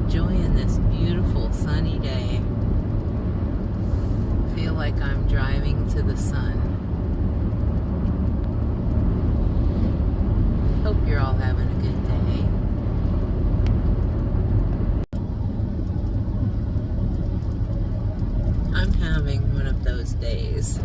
enjoying this beautiful sunny day. Feel like I'm driving to the sun. Hope you're all having a good day. I'm having one of those days.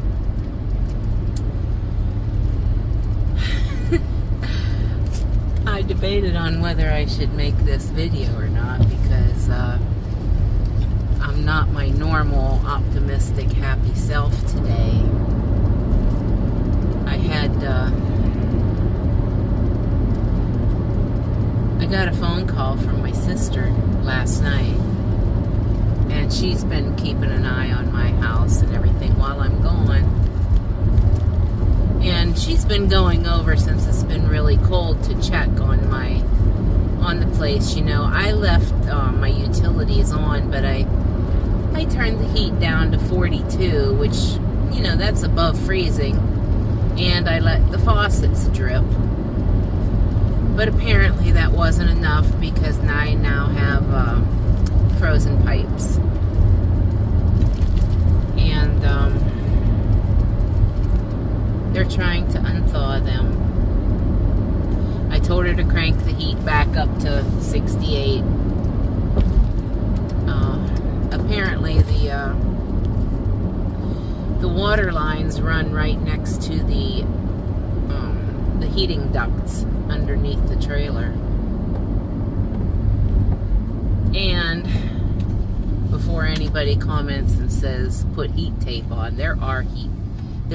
I debated on whether I should make this video or not because I'm not my normal optimistic happy self today. I got a phone call from my sister last night, and she's been keeping an eye on my house and everything while I'm gone. And she's been going over since it's been really cold to check on the place. You know, I left my utilities on, but I turned the heat down to 42, which, you know, that's above freezing. And I let the faucets drip. But apparently that wasn't enough because I now have frozen pipes. And they're trying to unthaw them. I told her to crank the heat back up to 68. Apparently the water lines run right next to the heating ducts underneath the trailer. And before anybody comments and says put heat tape on, there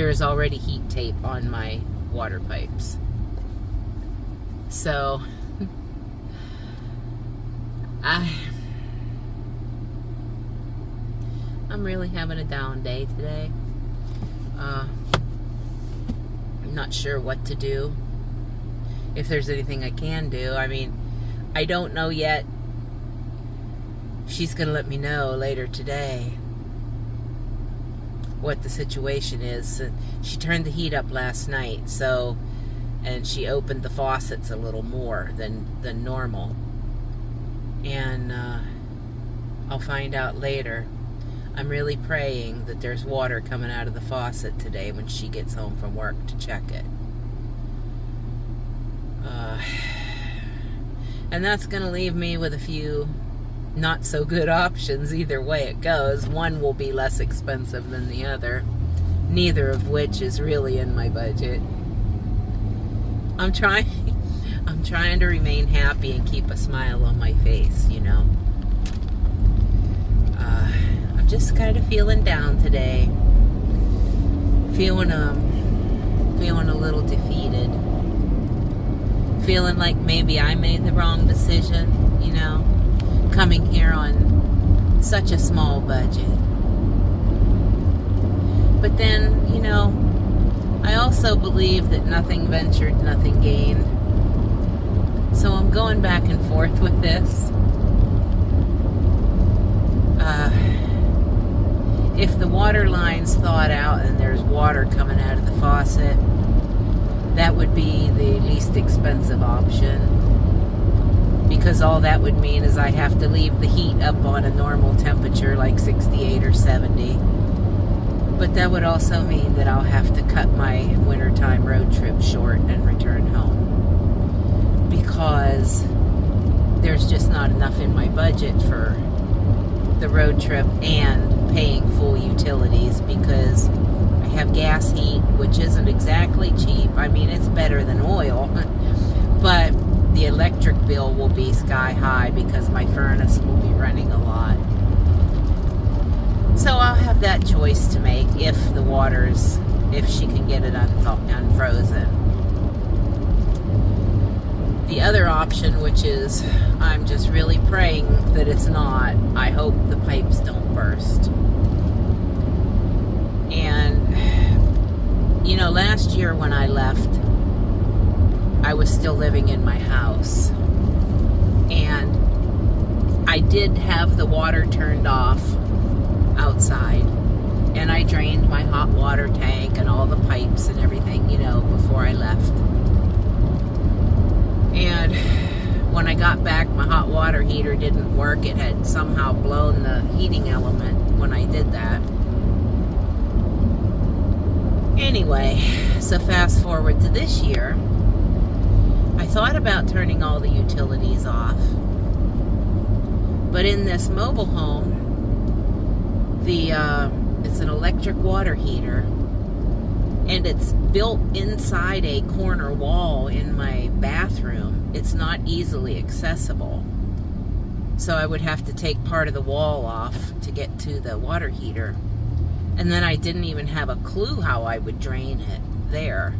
is already heat tape on my water pipes. So I'm really having a down day today. I'm not sure what to do. If there's anything I can do. I mean, I don't know yet. She's gonna let me know later today what the situation is. She turned the heat up last night, and she opened the faucets a little more than normal. And I'll find out later. I'm really praying that there's water coming out of the faucet today when she gets home from work to check it. And that's going to leave me with a few not so good options either way it goes. One will be less expensive than the other, neither of which is really in my budget. I'm trying to remain happy and keep a smile on my face, you know. I'm just kind of feeling down today. Feeling a little defeated. Feeling like maybe I made the wrong decision, you know, coming here on such a small budget. But then, you know, I also believe that nothing ventured, nothing gained. So I'm going back and forth with this. If the water line's thawed out and there's water coming out of the faucet, that would be the least expensive option, because all that would mean is I have to leave the heat up on a normal temperature like 68 or 70. But that would also mean that I'll have to cut my wintertime road trip short and return home, because there's just not enough in my budget for the road trip and paying full utilities, because I have gas heat, which isn't exactly cheap. I mean, it's better than oil, but the electric bill will be sky high because my furnace will be running a lot. So I'll have that choice to make if she can get it unfrozen. The other option, which is I'm just really praying that it's not, I hope the pipes don't burst. And, you know, last year when I left, I was still living in my house. And I did have the water turned off outside. And I drained my hot water tank and all the pipes and everything, you know, before I left. And when I got back, my hot water water heater didn't work. It had somehow blown the heating element when I did that. Anyway, so fast forward to this year. I thought about turning all the utilities off. But in this mobile home, it's an electric water heater, and it's built inside a corner wall in my bathroom. It's not easily accessible. So I would have to take part of the wall off to get to the water heater. And then I didn't even have a clue how I would drain it there.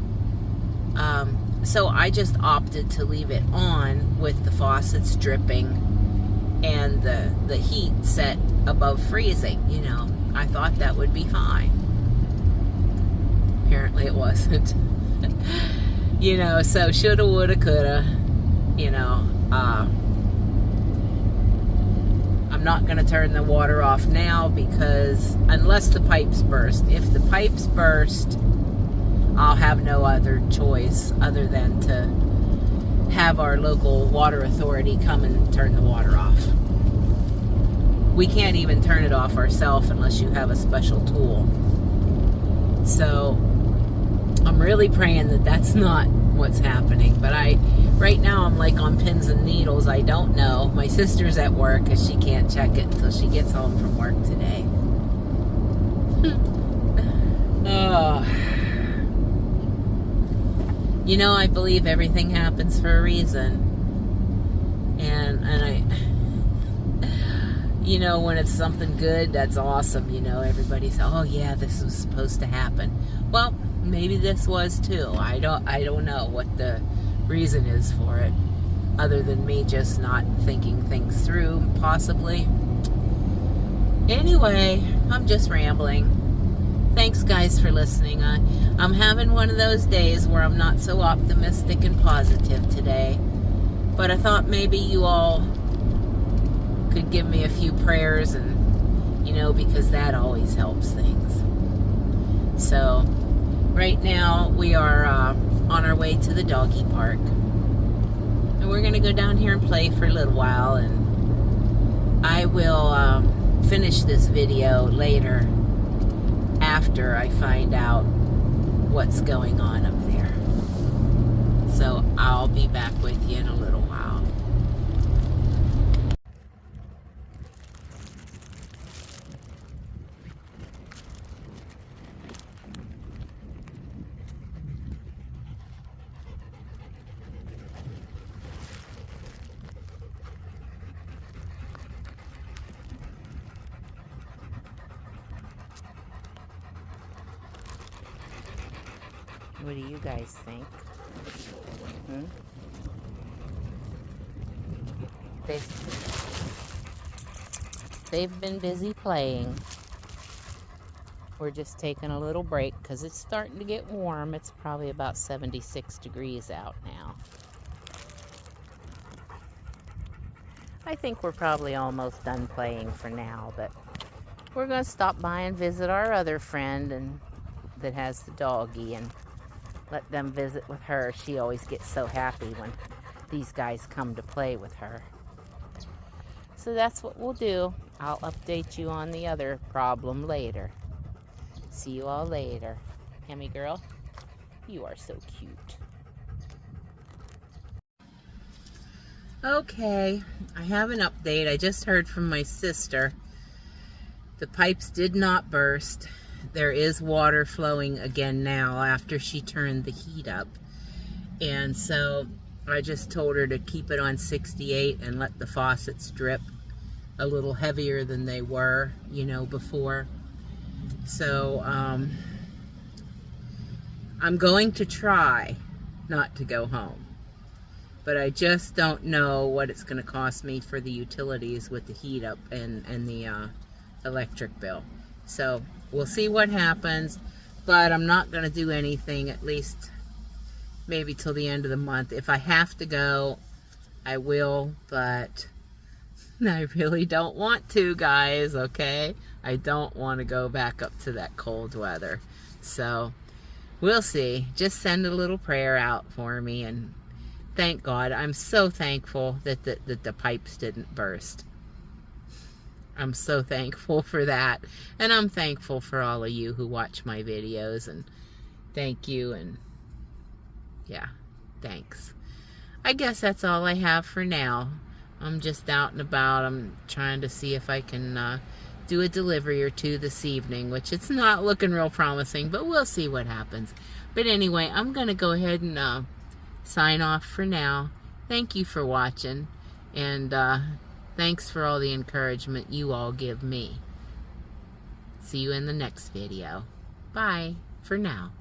So I just opted to leave it on with the faucets dripping and the heat set above freezing. You know, I thought that would be fine. Apparently it wasn't. You know, so shoulda, woulda, coulda. You know, I'm not going to turn the water off now because unless the pipes burst. If the pipes burst, I'll have no other choice other than to have our local water authority come and turn the water off. We can't even turn it off ourselves unless you have a special tool. So I'm really praying that that's not what's happening. But right now I'm like on pins and needles. I don't know. My sister's at work because she can't check it until she gets home from work today. Oh. You know, I believe everything happens for a reason. And I, you know, when it's something good, that's awesome. You know, everybody's, oh yeah, this was supposed to happen. Well, maybe this was too. I don't know what the reason is for it, other than me just not thinking things through, possibly. Anyway, I'm just rambling. Thanks guys for listening. I'm having one of those days where I'm not so optimistic and positive today. But I thought maybe you all could give me a few prayers, and, you know, because that always helps things. So, right now we are on our way to the doggy park. And we're going to go down here and play for a little while. And I will finish this video later after I find out what's going on up there. So I'll be back with you in a little while. What do you guys think? They've been busy playing. We're just taking a little break because it's starting to get warm. It's probably about 76 degrees out now. I think we're probably almost done playing for now, but we're going to stop by and visit our other friend that has the doggy and let them visit with her. She always gets so happy when these guys come to play with her. So that's what we'll do. I'll update you on the other problem later. See you all later. Hemi girl, you are so cute. Okay, I have an update. I just heard from my sister. The pipes did not burst. There is water flowing again now after she turned the heat up. And so I just told her to keep it on 68 and let the faucets drip a little heavier than they were, you know, before. So I'm going to try not to go home. But I just don't know what it's going to cost me for the utilities with the heat up and the electric bill. So we'll see what happens, but I'm not going to do anything, at least maybe till the end of the month. If I have to go, I will, but I really don't want to, guys, okay? I don't want to go back up to that cold weather. So we'll see. Just send a little prayer out for me, and thank God. I'm so thankful that the pipes didn't burst. I'm so thankful for that. And I'm thankful for all of you who watch my videos. And thank you. And yeah, thanks. I guess that's all I have for now. I'm just out and about. I'm trying to see if I can do a delivery or two this evening, which it's not looking real promising, but we'll see what happens. But anyway, I'm going to go ahead and sign off for now. Thank you for watching, and thanks for all the encouragement you all give me. See you in the next video. Bye for now.